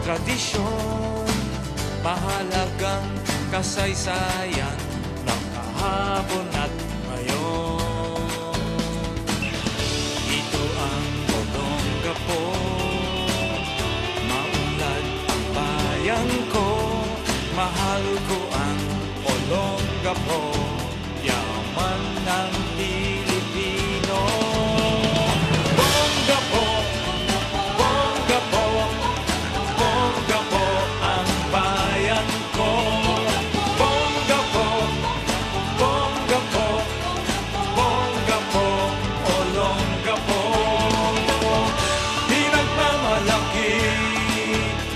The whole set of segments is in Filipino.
tradisyon, mahalagang kasaysayan ng kahapon at ngayon. Ito ang Olongapo, maunlad ang bayan ko, mahal ko ang Olongapo, yaman ng Pilipino. Bonggapo, Bonggapo, Bonggapo ang bayan ko. Bonggapo, Bonggapo, Bonggapo, Olongapo. Pinagmamalaki,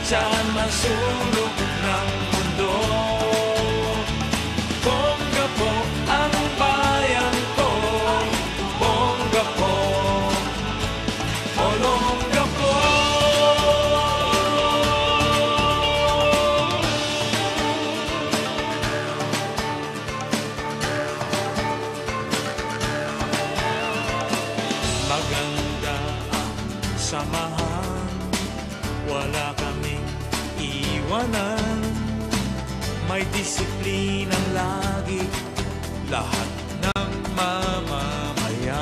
saan man sulok ng mundo. Bonggapo ang bayan ko. Bonggapo, Olongapo. Maganda ang samahan, wala kaming iwanan. May disiplinang lagi lahat ng mamamayan.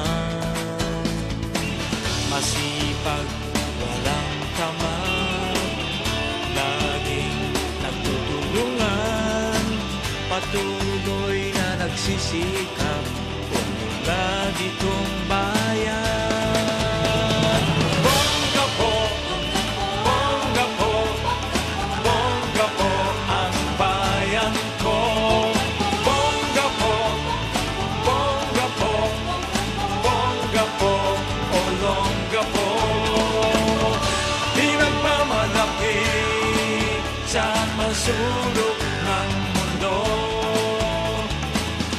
Masipag, walang tamad, laging nagtutulungan, patuloy na nagsisikap, unlad itong bayan. Bonggapo, Bonggapo, Bonggapo ang bayan ko. Bonggapo, Bonggapo, Bonggapo, Olongapo. Pinagmamalaki, saan man sulok ng mundo.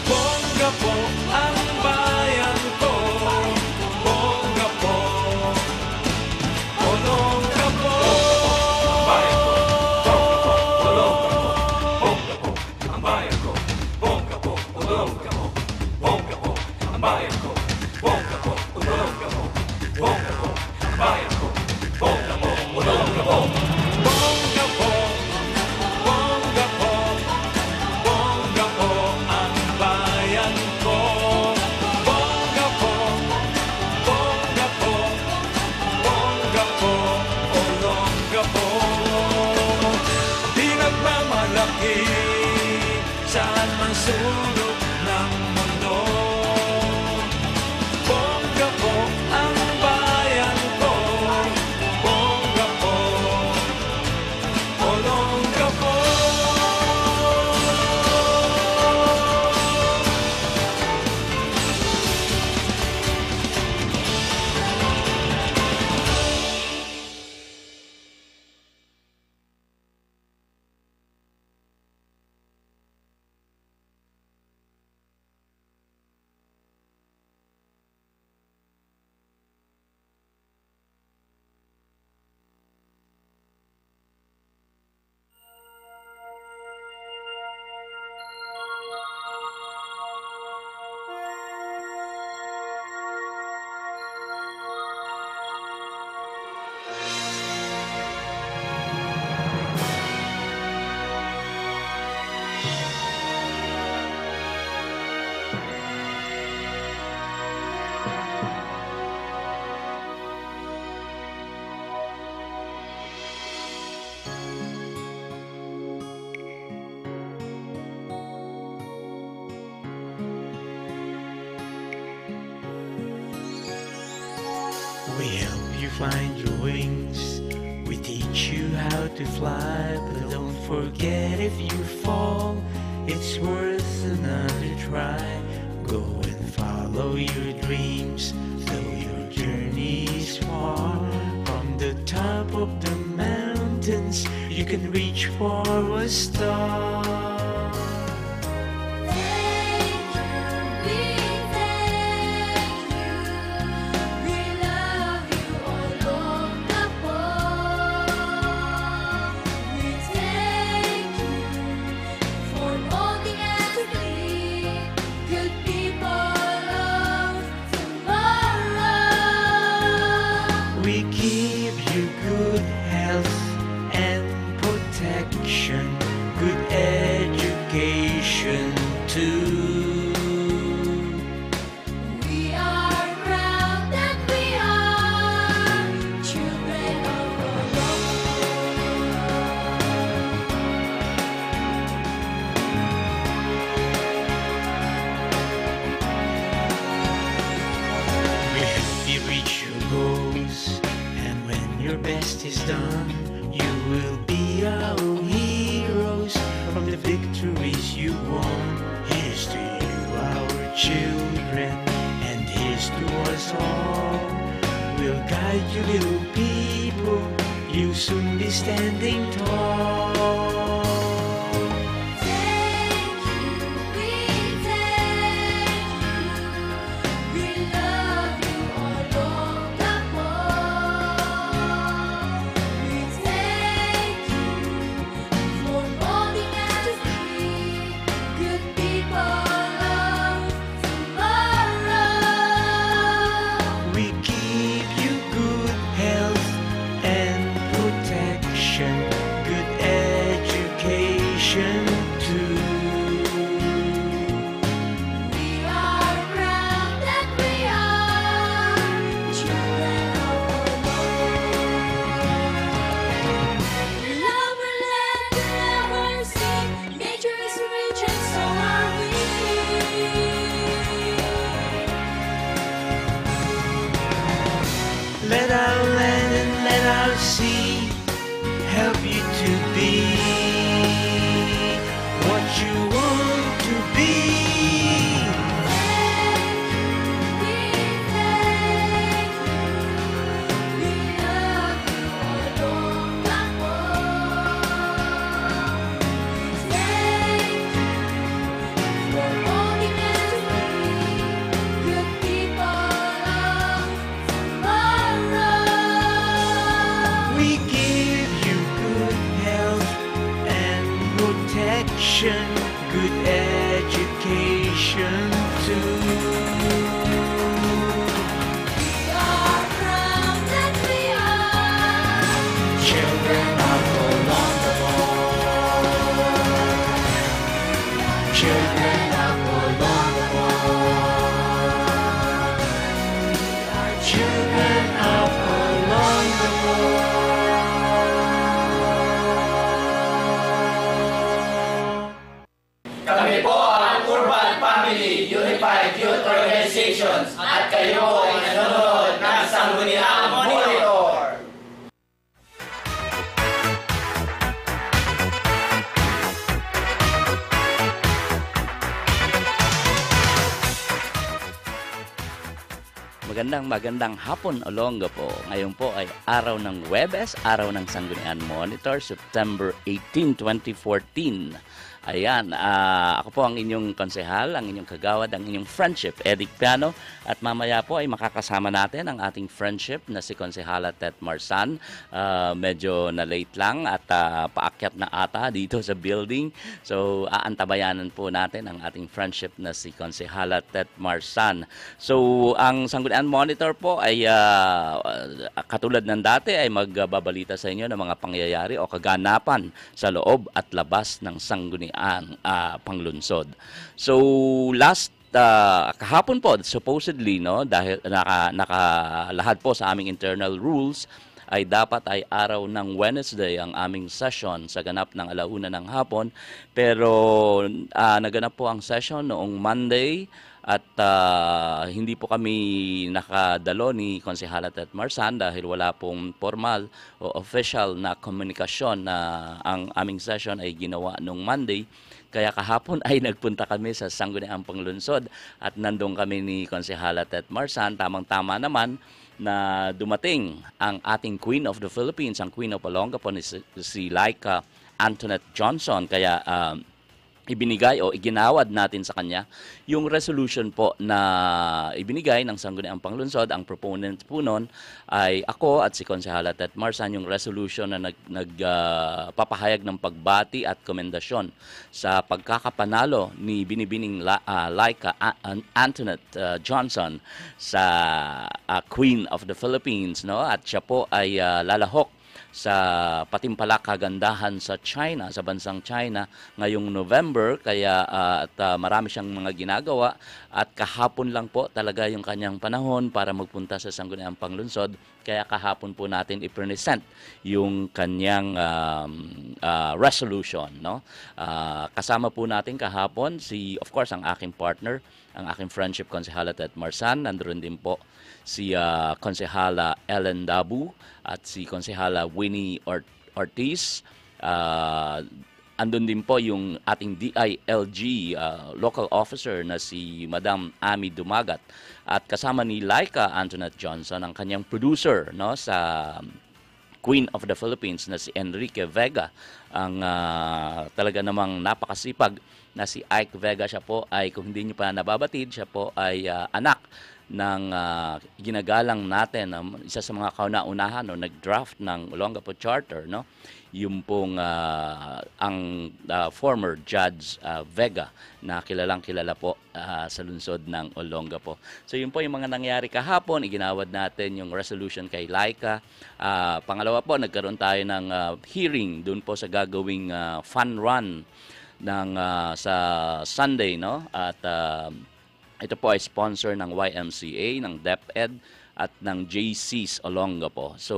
Bonggapo ang bayan ko. Bonggapo, Olongapo. Ang bayan ko, Bonggapo, Olongapo. Bonggapo ang bayan ko, Bonggapo, Olongapo. Bonggapo ang bayan ko, Bonggapo, Olongapo. Bonggapo, Bonggapo, Bonggapo ang bayan ko. Bonggapo, Bonggapo, Bonggapo, Olongapo. Pinagmamalaki, saan man sulok ng mundo. Bonggapo ang bayan ko. Bonggapo, Olongapo. We help you find your wings. We teach you how to fly, but don't forget if you fall, it's worth another try. Go and follow your dreams, though your journey is far. From the top of the mountains, you can reach for a star. We give you good health and You will be our heroes from the victories you won. Here's to you, our children, and here's to us all. We'll guide you, little people. You'll soon be standing tall. We give you good health and protection, good education too. We are proud that we are children of our Lord. We love our land, we love our sea. Nature is rich and so are we. Let our land and let our sea help you to be what you want to be. We thank you. We love you, our Lord God one. We thank you for molding us to be good people of tomorrow. We give you good health and protection, good education too. We are proud that we are Children of the Lord. Children of the Lord. Children of the Lord. Kami po ang Urban Family Unified Youth Organizations at kayo ay nanonood ng Sangguniang Monitor. Magandang hapon Olonga po. Ngayon po ay araw ng Huwebes, araw ng Sangguniang Monitor, September 18, 2014. Ayan, ako po ang inyong konsehal, ang inyong kagawad, ang inyong friendship, Edic Piano. At mamaya po ay makakasama natin ang ating friendship na si Konsehala Tet Marsan. Medyo na late lang at paakyat na ata dito sa building. So, aantabayanan po natin ang ating friendship na si Konsehala Tet Marsan. So, ang Sangguniang Monitor po ay katulad ng dati ay magbabalita sa inyo ng mga pangyayari o kaganapan sa loob at labas ng Sangguniang Panglunsod. So last kahapon po supposedly dahil nakalahad po sa aming internal rules ay dapat ay araw ng Wednesday ang aming session sa ganap ng 1:00 ng hapon, pero naganap po ang session noong Monday at hindi po kami nakadalo ni Konsehala Tet Marsan dahil wala pong formal o official na komunikasyon na ang aming session ay ginawa noong Monday. Kaya kahapon ay nagpunta kami sa Sangguniang Panglunsod at nandun kami ni Konsehala Tet Marsan. Tamang-tama naman na dumating ang ating Queen of the Philippines, ang Queen of Olongapo, si Laika Antoinette Johnson. Kaya ibinigay o iginawad natin sa kanya yung resolution po na ibinigay ng Sangguniang Panglunsod. Ang proponent po nun ay ako at si Konsehala Tet Marsan, yung resolution na nagpapahayag ng pagbati at komendasyon sa pagkakapanalo ni Binibining Laika Antoinette Johnson sa Queen of the Philippines, at siya po ay lalahok sa patimpalak kagandahan sa China, sa bansang China ngayong November. Kaya marami siyang mga ginagawa at kahapon lang po talaga yung kanyang panahon para magpunta sa Sangguniang Panglunsod. Kaya kahapon po natin i-present yung kanyang resolution. Kasama po natin kahapon of course, ang aking partner, ang aking friendship, Konsehala Tet Marsan. Nandoon din po si Konsehala Ellen Dabu at si Konsehala Winnie Ortiz. Andun din po yung ating DILG local officer na si Madam Ami Dumagat at kasama ni Laika Antoinette Johnson ang kanyang producer, no, sa Queen of the Philippines na si Enrique Vega, ang talaga namang napakasipag na si Ike Vega. Siya po ay, kung hindi niyo pa nababatid, siya po ay anak ng ginagalang natin, isa sa mga kauna-unahan, no, nag-draft ng Olongapo Charter, no, yung pong ang former Judge Vega na kilalang-kilala po sa lungsod ng Olongapo. So yun po yung mga nangyari kahapon. Iginawad natin yung resolution kay Laika. Pangalawa po, nagkaroon tayo ng hearing doon po sa gagawing fun run ng sa Sunday, no? At ito po ay sponsor ng YMCA, ng DepEd at ng JC's Olongapo. So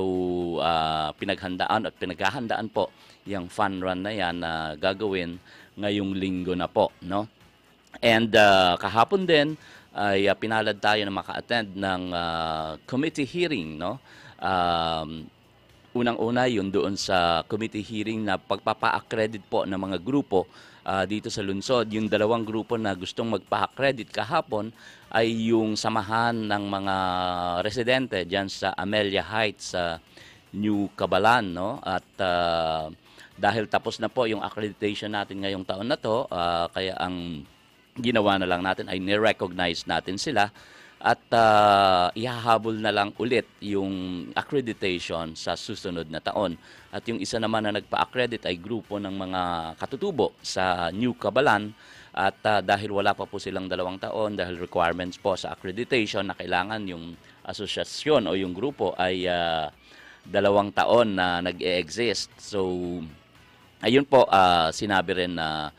pinaghandaan at pinaghahandaan po yung fun run na yan na gagawin ngayong linggo na po, no? And kahapon din ay pinalad tayo na maka-attend ng committee hearing, no? Unang-una yun doon sa committee hearing na pagpapa-accredit po ng mga grupo dito sa lungsod. Yung dalawang grupo na gustong magpa-accredit kahapon ay yung samahan ng mga residente dyan sa Amelia Heights sa New Cabalan, no? At dahil tapos na po yung accreditation natin ngayong taon na to, kaya ang ginawa na lang natin ay ni-recognize natin sila at ihahabol na lang ulit yung accreditation sa susunod na taon. At yung isa naman na nagpa-accredit ay grupo ng mga katutubo sa New Cabalan. At dahil wala pa po silang 2 taon, dahil requirements po sa accreditation na kailangan yung asosyasyon o yung grupo ay 2 taon na nag-e-exist. So, ayun po, sinabi rin na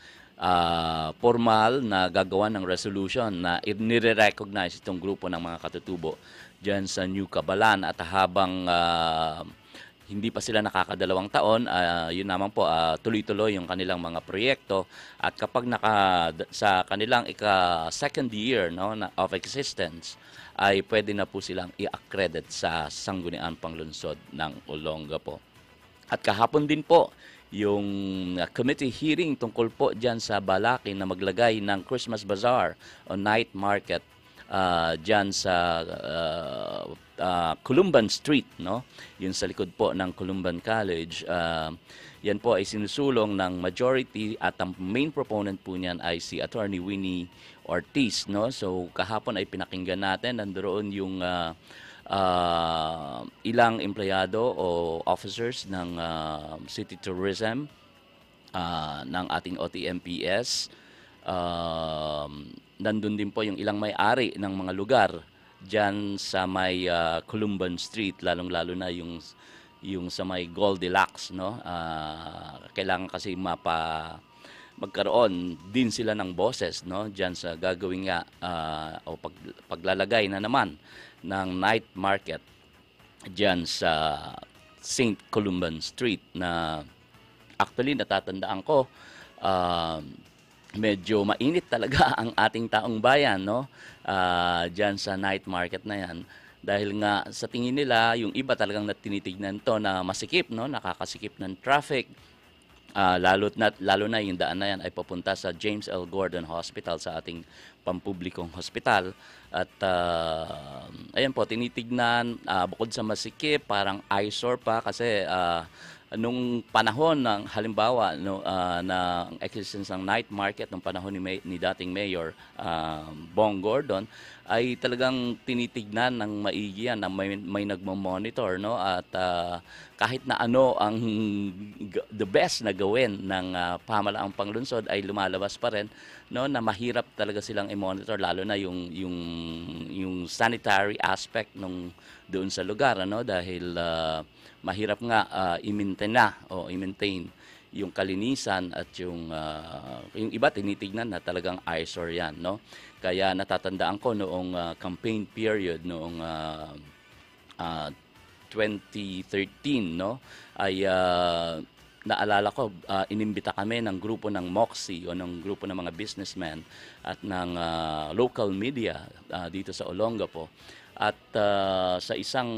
formal na gagawa ng resolution na nire-recognize itong grupo ng mga katutubo dyan sa New Cabalan. At habang hindi pa sila nakaka-2 taon, yun naman po, tuloy-tuloy yung kanilang mga proyekto. At kapag sa kanilang second year, no, of existence, ay pwede na po silang i-accredit sa Sangguniang Panglunsod ng Olongapo. At kahapon din po, yung committee hearing tungkol po dyan sa balakin na maglagay ng Christmas Bazaar o night market dyan sa Columban Street, no? Yun sa likod po ng Columban College. Yan po ay sinusulong ng majority at ang main proponent po niyan ay si Attorney Winnie Ortiz, no? So kahapon ay pinakinggan natin, nandoon yung ilang empleyado o officers ng City Tourism, ng ating OTMPS. Nandun din po yung ilang may-ari ng mga lugar dyan sa may Columban Street, lalong-lalo na yung sa may Goldilocks, no? Kailangan kasi magkaroon din sila ng boses, no, diyan sa gagawin nga o paglalagay na naman ng night market diyan sa St. Columban Street na actually natatandaan ko medyo mainit talaga ang ating taong bayan, no, diyan sa night market na yan. Dahil nga sa tingin nila yung iba talagang tinitignan to na masikip, no, nakakasikip ng traffic. Lalo na yung daan na yan ay papunta sa James L. Gordon Hospital, sa ating pampublikong hospital. At ayan po, tinitignan, bukod sa masikip, parang eyesore pa kasi nung panahon ng halimbawa na existence ng night market nung panahon ni dating Mayor Bong Gordon, ay talagang tinitignan ng maigi yan na may nagmo-monitor, no, at kahit na ano ang the best na gawin ng pamalaang panglunsod ay lumalabas pa rin, no, na mahirap talaga silang i-monitor, lalo na yung sanitary aspect nung doon sa lugar, ano, dahil mahirap nga i-maintain yung kalinisan at yung iba tinitignan na talagang eyesore yan, no. Kaya natatandaan ko noong campaign period noong 2013, no, ay naalala ko, inimbita kami ng grupo ng MOXI o ng grupo ng mga businessmen at ng local media dito sa Olongapo. At sa isang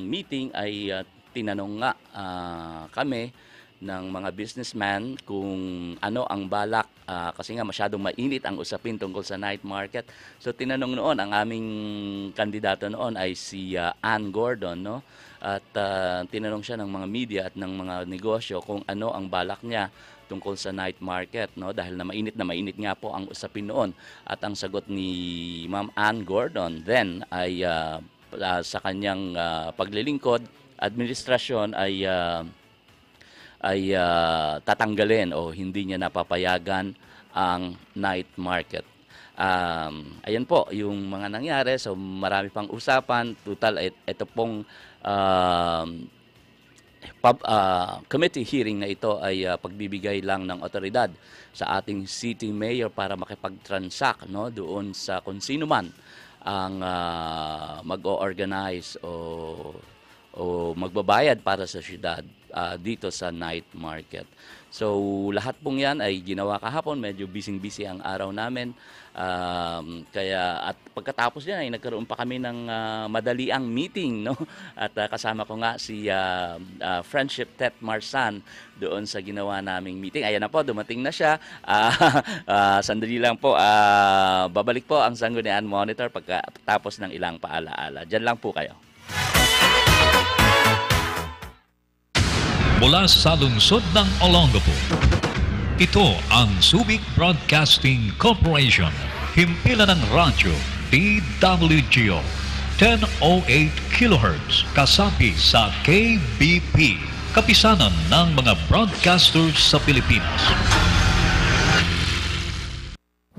meeting ay tinanong nga kami ng mga businessman kung ano ang balak kasi nga masyadong mainit ang usapin tungkol sa night market. So tinanong noon, ang aming kandidato noon ay si Ann Gordon, no? At tinanong siya ng mga media at ng mga negosyo kung ano ang balak niya tungkol sa night market, no? Dahil na mainit nga po ang usapin noon. At ang sagot ni Ma'am Ann Gordon then ay sa kanyang paglilingkod, administrasyon ay tatanggalin o hindi niya napapayagan ang night market. Ayan po yung mga nangyari. So marami pang usapan. Total, ito pong committee hearing na ito ay pagbibigay lang ng otoridad sa ating city mayor para makipag-transact, no, doon sa kung sino man ang mag-o-organize o magbabayad para sa syudad dito sa night market. So lahat pong yan ay ginawa kahapon. Medyo busy-busy ang araw namin. At pagkatapos yan ay nagkaroon pa kami ng madaliang meeting, no? At kasama ko nga si Friendship Tet Marsan doon sa ginawa naming meeting. Ayan na po, dumating na siya. Sandali lang po, babalik po ang Sangguniang Monitor pagkatapos ng ilang paalaala. Diyan lang po kayo. Mula sa lungsod ng Olongapo, ito ang Subic Broadcasting Corporation. Himpilan ng radyo DWGO 1008 kHz kasapi sa KBP, kapisanan ng mga broadcasters sa Pilipinas.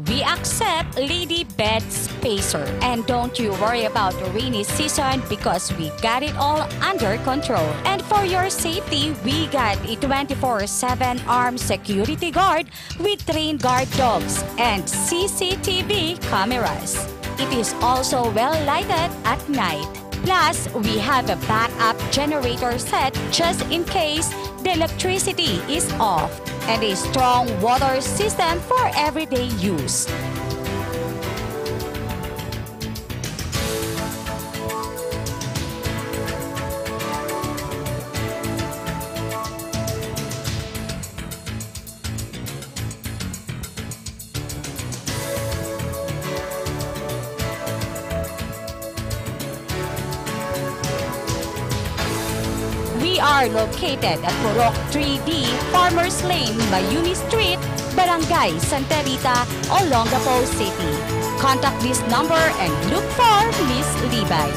We accept Lady Bed Spacer. And don't you worry about the rainy season because we got it all under control. And for your safety, we got a 24/7 armed security guard with trained guard dogs and CCTV cameras. It is also well lighted at night. Plus, we have a backup generator set just in case the electricity is off, and a strong water system for everyday use. We are located at Purok 3D, Farmers Lane, Mayuni Street, Barangay Santa Rita, Olongapo City. Contact this number and look for Miss Libay.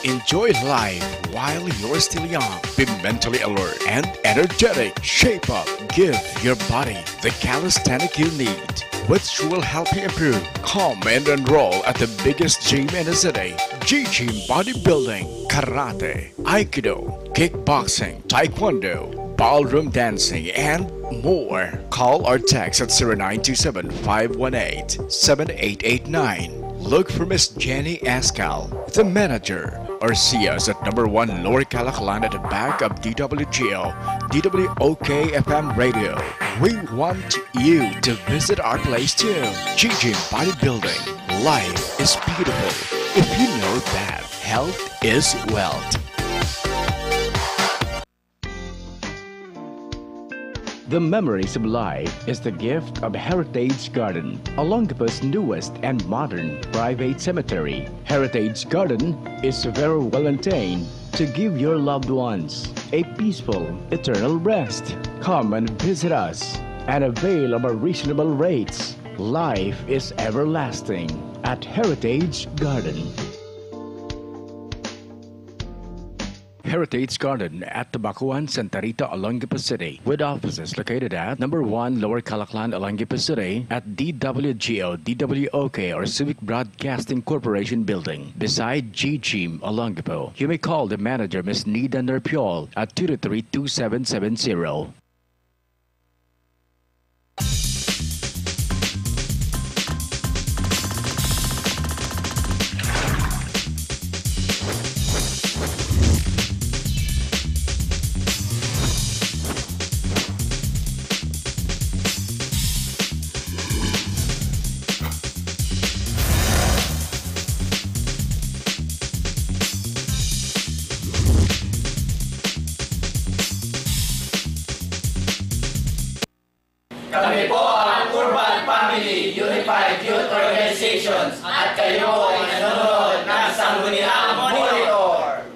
Enjoy life while you're still young. Be mentally alert and energetic. Shape up. Give your body the calisthenic you need, which will help you improve. Come and enroll at the biggest gym in the city. G-Gym Bodybuilding, Karate, Aikido, Kickboxing, Taekwondo, Ballroom Dancing, and more. Call or text at 0927-518-7889. Look for Miss Jenny Ascal, the manager, or see us at number 1 Lower Calaclan at the back of DWGO, DWOK FM Radio. We want you to visit our place too. G-Gym Bodybuilding. Life is beautiful if you know that health is wealth. The memories of life is the gift of Heritage Garden, Olongapo's newest and modern private cemetery. Heritage Garden is very well maintained to give your loved ones a peaceful, eternal rest. Come and visit us and avail of our reasonable rates. Life is everlasting at Heritage Garden. Heritage Garden at Tabacuan, Santa Rita, Olongapo City, with offices located at number 1 Lower Calaclan, Olongapo City, at DWGO, DWOK, or Civic Broadcasting Corporation Building, beside G-Gym, Olongapo. You may call the manager, Ms. Nida Nerpiol, at 223-2770. Kami po ang Urban Family Unified Youth Organizations at kayo ay nanonood ng Sangguniang Monitor.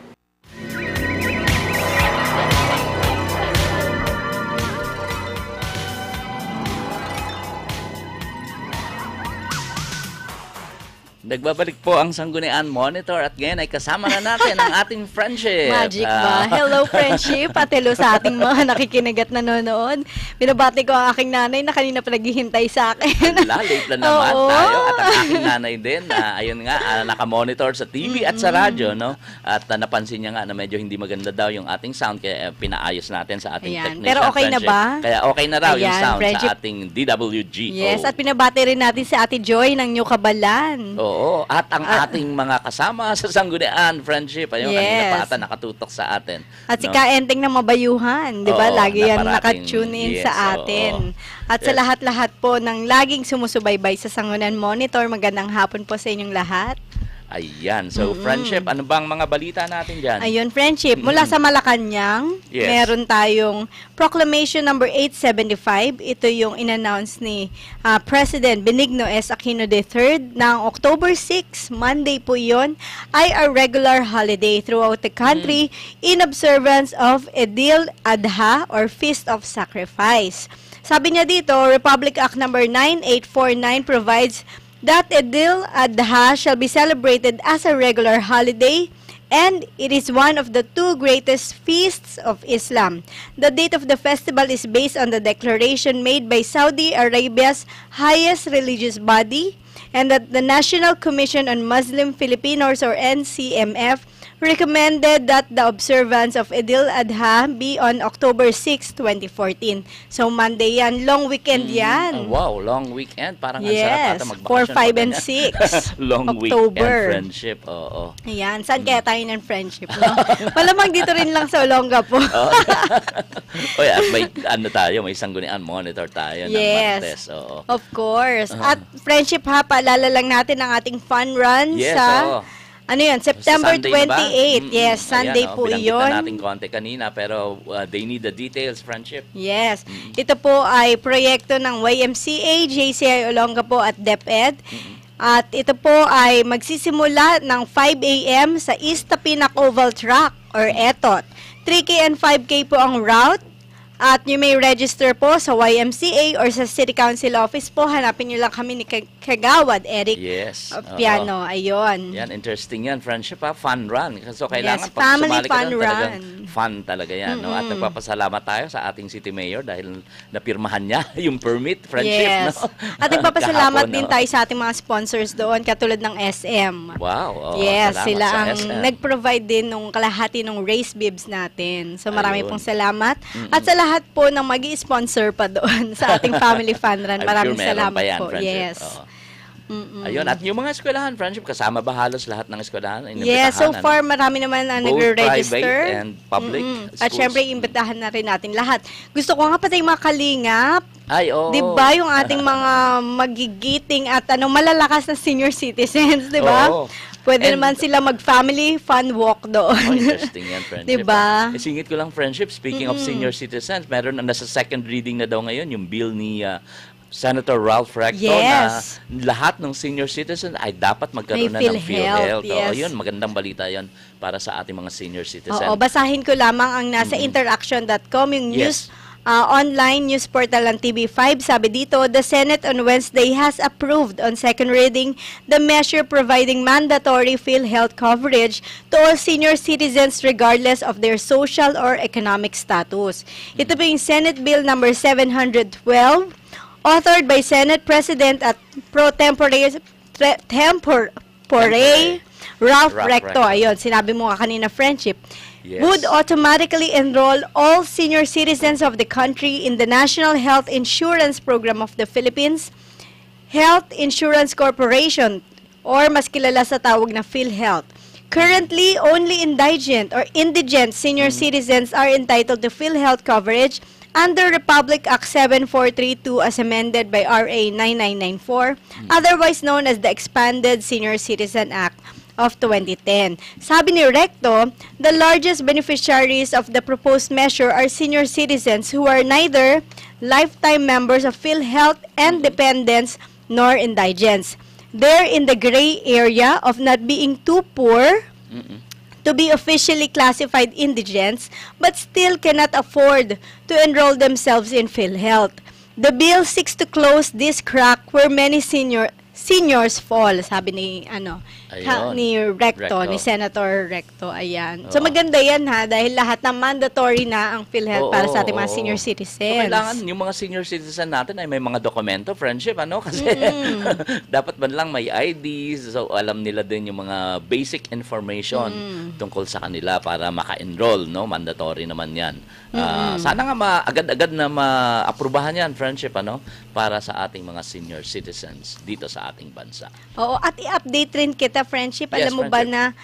Nagbabalik po ang Sanggunian Monitor at ngayon ay kasama na natin ang ating friendship. Magic ba? Hello, friendship. At hello sa ating mga nakikinig at nanonood. Binabati ko ang aking nanay na kanina pa naghihintay sa akin. Late na naman Oo. tayo. At ang aking nanay din, ayun nga, nakamonitor sa TV at sa radyo, no? At napansin niya nga na medyo hindi maganda daw yung ating sound, kaya pinaayos natin sa ating Ayan. technician. Pero okay na friendship. ba? Kaya okay na raw yung Ayan, sound friendship. sa ating DWG. Yes, at pinabati rin natin si Ate Joy ng New Cabalan. Oo, at ang ating mga kasama sa Sanggunian Friendship, ayun, kanina Yes. pa ata nakatutok sa atin. At si no? Kaenteng ng Mabayuhan, di ba? Oo, Lagi yan naparating. nakatune in Yes, sa atin. At sa lahat-lahat po ng laging sumusubaybay sa Sanggunian Monitor, magandang hapon po sa inyong lahat. Ayan, so friendship, ano bang mga balita natin dyan? Ayun, friendship. Mula sa Malacanang, Yes. meron tayong Proclamation number 875. Ito yung in-announce ni President Benigno S. Aquino III ng October 6, Monday po yon, ay a regular holiday throughout the country in observance of Eid al-Adha or Feast of Sacrifice. Sabi niya dito, Republic Act number 9849 provides that Eid al-Adha shall be celebrated as a regular holiday, and it is one of the two greatest feasts of Islam. The date of the festival is based on the declaration made by Saudi Arabia's highest religious body, and that the National Commission on Muslim Filipinos or NCMF recommended that the observance of Eid al-Adha be on October 6, 2014. So Monday yan, long weekend yan. Wow, long weekend. Parang ang sarap Yes, ata magbakasyon 4, 5, and pag 6 long October. weekend friendship. Oo. Ayan, saan kaya tayo ng friendship, no? Malamang dito rin lang sa Olongapo. Oy, at may ano tayo, may Sanggunian Monitor tayo ng Yes. Martes. Oo. Of course. At friendship ha, paalala lang natin ang ating fun run Yes, sa oo. ano yun, September Sa Sunday na ba? 28. Yes, Sunday Ayan, po binanggit yun. na natin konti kanina, pero they need the details, friendship. Yes. Ito po ay proyekto ng YMCA, JCI Olongapo at DepEd. At ito po ay magsisimula ng 5 a.m. sa East Tapinac Oval Track or ETOT. 3K and 5K po ang route. At you may register po sa YMCA or sa City Council Office po. Hanapin nyo lang kami ni Kagawad Eric Yes. Piano. Ayun. Yan, interesting yan, friendship ha. Fun run. So, kailangan Yes, pag family sumali ka fun doon, talagang run. fun talaga yan. No? At nagpapasalamat tayo sa ating City Mayor dahil napirmahan niya yung permit, friendship. Yes. No? At nagpapasalamat Kahapon, din no? tayo sa ating mga sponsors doon, katulad ng SM. Wow. Oh, Yes, salamat sila sa ang SM. nag-provide din nung kalahati ng race bibs natin. So marami Ayun. pong salamat. At sa lahat po ng mag-i-sponsor pa doon sa ating family fun run, I'm maraming sure meron salamat pa yan, po. friendship. Yes. Oo. Ayun, at yung mga eskwelahan, friendship, kasama ba halos lahat ng eskwelahan? Yes, so Inimbitahan, far ano? marami naman ang Both nagre-register. private and public At schools. syempre, imbitahan na rin natin lahat. Gusto ko nga pati yung mga kalingap. Ay, oo. Di ba yung ating mga magigiting at malalakas na senior citizens, di ba? Oo. Pwede And- naman sila mag-family fun walk doon. Oh, interesting yan, friendship. Diba? Singit ko lang, friendship, speaking of senior citizens, meron na nasa second reading na daw ngayon yung bill ni Senator Ralph Recto Yes. na lahat ng senior citizens ay dapat magkaroon May na ng PhilHealth, PhilHealth. yes. Yun, magandang balita yun para sa ating mga senior citizens. Oo, basahin ko lamang ang nasa interaction.com, yung Yes. online news portal ng TV5. Sabi dito, the Senate on Wednesday has approved on second reading the measure providing mandatory PhilHealth coverage to all senior citizens regardless of their social or economic status. Ito po yung Senate Bill number 712, authored by Senate President at pro tempore Ralph Recto. Ayun, sinabi mo nga kanina, friendship. Yes. Would automatically enroll all senior citizens of the country in the National Health Insurance Program of the Philippines, Health Insurance Corporation, or mas kilala sa tawag na PhilHealth. Currently, only indigent senior citizens are entitled to PhilHealth coverage under Republic Act 7432 as amended by RA 9994, otherwise known as the Expanded Senior Citizen Act of 2010. Sabi ni Recto, the largest beneficiaries of the proposed measure are senior citizens who are neither lifetime members of PhilHealth and dependents nor indigents. They're in the gray area of not being too poor to be officially classified indigents but still cannot afford to enroll themselves in PhilHealth. The bill seeks to close this crack where many seniors fall, sabi ni Ayun. ni Recto, Recto. ni Senator Recto, ayan. So Oo. maganda yan dahil lahat na mandatory na ang PhilHealth para sa ating mga senior So, citizens. kailangan yung mga senior citizen natin ay may mga dokumento, friendship, kasi dapat man lang may IDs, so alam nila din yung mga basic information tungkol sa kanila para maka-enroll, no? Mandatory naman yan. Sana nga agad-agad na maaprubahan yan, friendship, para sa ating mga senior citizens dito sa ating bansa. Oo, at i-update rin kita, friendship. Yes, Alam mo ba friendship.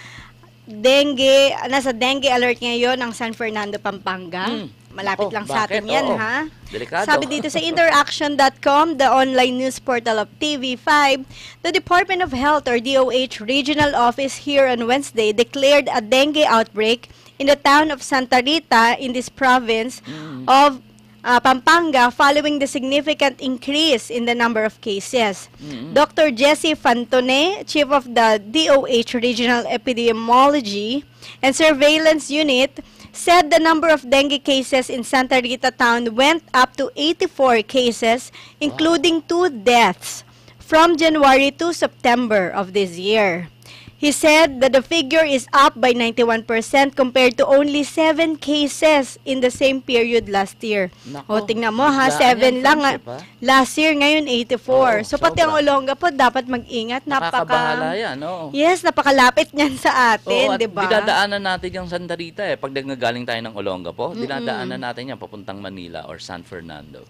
na nasa dengue alert ngayon ang San Fernando, Pampanga? Malapit Ako, lang sa atin bakit? yan, Oo. ha? Delikado. Sabi dito sa interaction.com, the online news portal of TV5, the Department of Health or DOH Regional Office here on Wednesday declared a dengue outbreak in the town of Santa Rita in this province of Pampanga following the significant increase in the number of cases. Dr. Jesse Fantone, Chief of the DOH Regional Epidemiology and Surveillance Unit, said the number of dengue cases in Santa Rita town went up to 84 cases, including 2 deaths from January to September of this year. He said that the figure is up by 91% compared to only 7 cases in the same period last year. Nako, O, tingnan mo ha, biglaan 7 yan, lang. friendship, ha? Last year, ngayon 84. Oo, So, pati ang sobra. Olongapo dapat mag-ingat. Nakakabahala yan, oo. Yes, napakalapit niyan sa atin, at di ba? dinadaanan natin yung Santa Rita Pag nagagaling tayo ng Olongapo, dinadaanan natin yan papuntang Manila or San Fernando.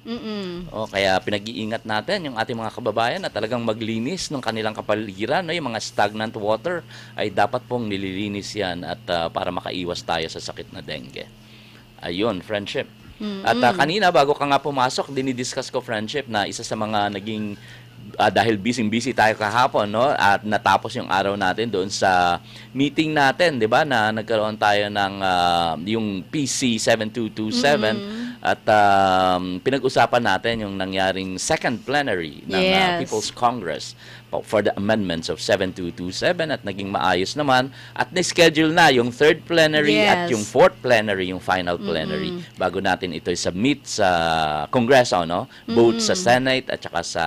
Kaya pinag-iingat natin yung ating mga kababayan na talagang maglinis ng kanilang kapaligiran. Yung mga stagnant water ay dapat pong nililinis yan at para makaiwas tayo sa sakit na dengue. Ayun, friendship. At kanina, bago ka nga pumasok, dinidiscuss ko, friendship, na isa sa mga naging dahil busy tayo kahapon, at natapos yung araw natin doon sa meeting natin, 'di ba, na nagkaroon tayo ng yung PC 7227 at pinag-usapan natin yung nangyaring second plenary ng People's Congress for the amendments of 7227 at naging maayos naman at na-schedule na yung third plenary at yung fourth plenary, yung final plenary bago natin ito i-submit sa Kongreso, both sa Senate at saka sa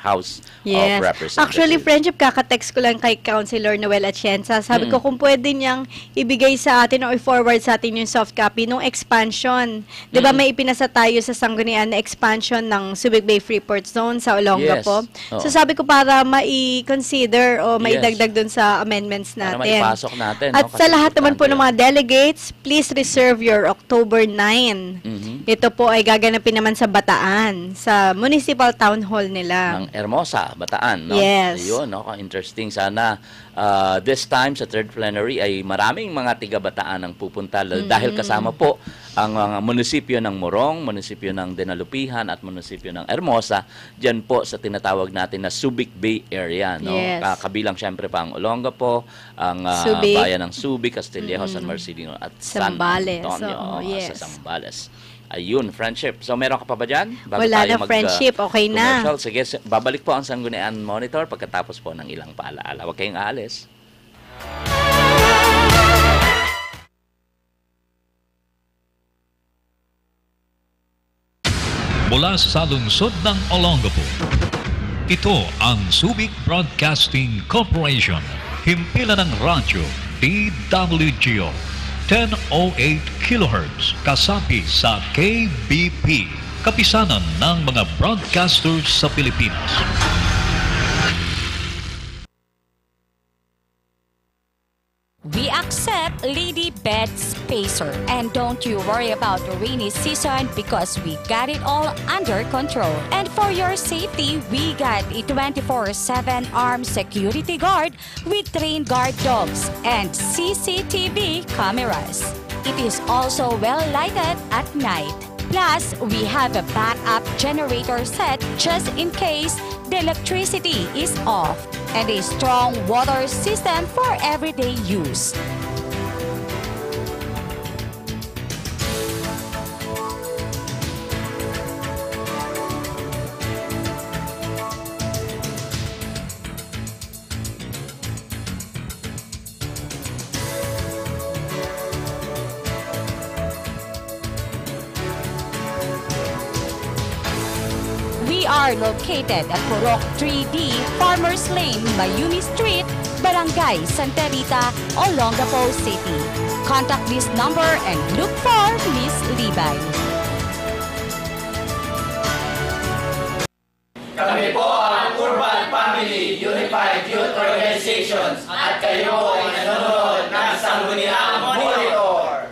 House of Representatives. Actually, friendship, kaka-text ko lang kay Councilor Noel Atienza. Sabi ko kung pwede niyang ibigay sa atin o i-forward sa atin yung soft copy nung expansion. 'Di ba may ipinasa tayo sa Sangguniang na expansion ng Subic Bay Freeport Zone sa Olongapo. Yes. So sabi ko para mai-consider o maidagdag dun sa amendments Para natin. maipasok natin. At Kasi sa lahat naman po ng importante mga delegates, please reserve your October 9. Ito po ay gaganapin naman sa Bataan, sa Municipal Town Hall nila. ng Hermosa, Bataan. Yes. Ayun, interesting. Sana this time sa third plenary ay maraming mga tiga-Bataan ang pupunta dahil kasama po ang mga munisipyo ng Morong, munisipyo ng Dinalupihan at munisipyo ng Hermosa, dyan po sa tinatawag natin na Subic Bay area. Yes. Kabilang syempre pa ang Olongapo, ang Subic. bayan ng Subic, Castillejo, San Marcelino at San Zambales. Antonio Oo, yes. sa Zambales. Ayun, friendship. So, meron ka pa ba dyan? Bago Wala tayo na, friendship. Okay na. commercial? Sige, babalik po ang Sangguniang Monitor pagkatapos po ng ilang paalaala. Huwag kayong aalis. Mula sa lungsod ng Olongapo, ito ang Subic Broadcasting Corporation. Himpilan ng radyo, DWGO, 1008 kHz, kasapi sa KBP, kapisanan ng mga broadcasters sa Pilipinas. We accept Lady Bed Spacer. And don't you worry about the rainy season because we got it all under control. And for your safety, we got a 24/7 armed security guard with trained guard dogs and CCTV cameras. It is also well lighted at night. Plus, we have a backup generator set just in case the electricity is off and a strong water system for everyday use. are located at Purok 3D, Farmers Lane, Mayumi Street, Barangay Santa Rita, Olongapo City. Contact this number and look for Miss Libay. Kami po ang Urban Family Unified Youth Organizations at kayo ay nanonood ng Sangguniang Monitor.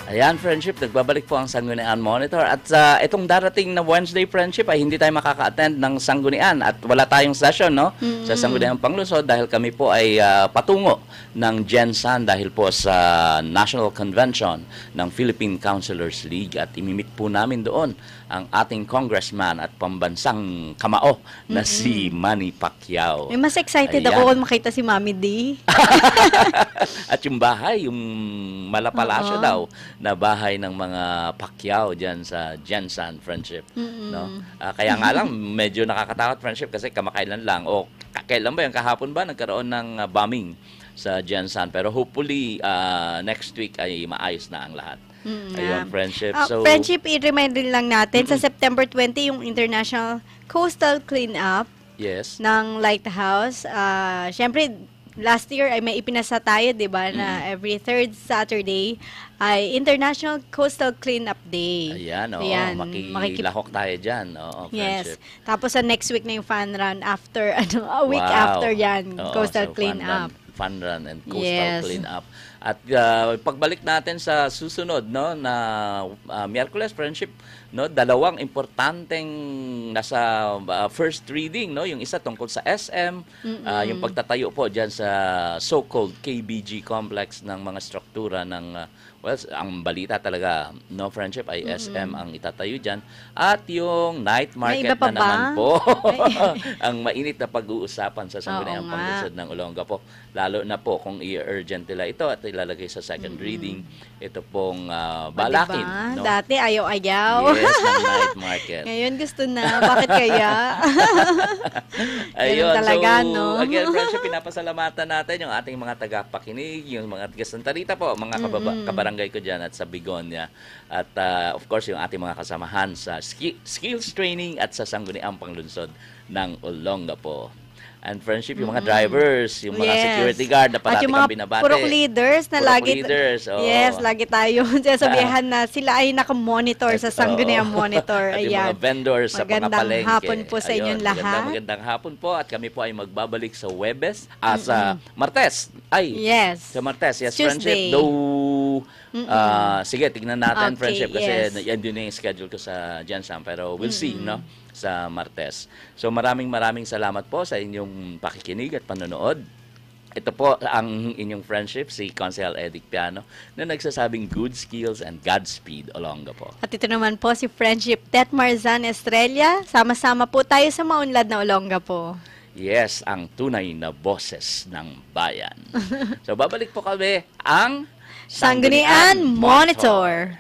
Ayan, friendship, nagbabalik po ang Sanggunian Monitor. At itong darating na Wednesday, friendship, ay hindi tayo makaka-attend ng Sanggunian at wala tayong session, no? Sa Sangguniang Panglusod dahil kami po ay patungo ng Gensan dahil po sa National Convention ng Philippine Councilors League at imimit po namin doon ang ating congressman at pambansang kamao na si Manny Pacquiao. Mas excited Ayan. ako kung makita si Mami D. At yung bahay, yung malapalasyo daw na bahay ng mga Pacquiao dyan sa Gensan, friendship. No? Kaya nga lang, medyo nakakatakot, friendship, kasi kamakailan lang, o kailan ba yung kahapon ba, nagkaroon ng bombing sa Gensan. Pero hopefully, next week ay maayos na ang lahat. Ayun, friendship. Friendship, i-remind din lang natin, sa September 20, yung International Coastal Cleanup Yes. ng Lighthouse. Siyempre, last year ay may ipinasa tayo, di ba, na every third Saturday ay International Coastal Cleanup Day. Ayan, oo. Ayan, Makikilahok tayo dyan. Oo, Yes. friendship. Tapos sa next week na yung fun run after, a week Wow. after yan, Oo, Coastal so Cleanup. Fun run and coastal Yes. cleanup. At pagbalik natin sa susunod, no, na Miyerkules, friendship, no, dalawang importanteng nasa first reading, no, yung isa tungkol sa SM, yung pagtatayo po diyan sa so-called KBG complex ng mga struktura ng well, ang balita talaga, no, friendship, ay SM ang itatayo diyan, at yung night market iba pa na naman ba? po ang mainit na pag-uusapan sa Sangguniang Oo nga. Panglusod ng Olongapo. Lalo na po kung i-urgent nila ito at ilalagay sa second reading, ito pong balakin. Diba? No? Dati ayaw-ayaw. Yes, ng night market. Ngayon gusto na. Bakit kaya? Ayun, Ganun talaga, so, no? again, friendship, pinapasalamatan natin yung ating mga tagapakinig, yung mga taga-Santa Rita po, mga kabarangay ko dyan at sa Bigonia. At of course, yung ating mga kasamahan sa skills training at sa Sangguniang Panglunsod ng Olongapo. And friendship, yung mga drivers, yung mga security guard na At parati yung kang mga binabati. purok leaders na Purok lagi leaders, oo. yes, lagi tayo sasabihan na sila ay nakamonitor sa Sangguniang Monitor. At yung Ayan. mga vendors sa mga Magandang palengke. hapon po sa inyong lahat. Magandang hapon po at kami po ay magbabalik sa Webes, sa Martes. Yes. Sa Martes, yes, Tuesday. friendship. Though, sige, tignan natin, Okay, friendship, kasi yes. yan din yung schedule ko sa Jansam. Pero we'll see, no? Sa Martes. So maraming salamat po sa inyong pakikinig at panonood. Ito po ang inyong friendship, si Consel Edic Piano, na nagsasabing good skills and Godspeed Olongapo. At ito naman po si Friendship Tet Marzan Estrella. Sama-sama po tayo sa maunlad na Olongapo. Yes, ang tunay na boses ng bayan. So babalik po kami ang Sanggunian Monitor.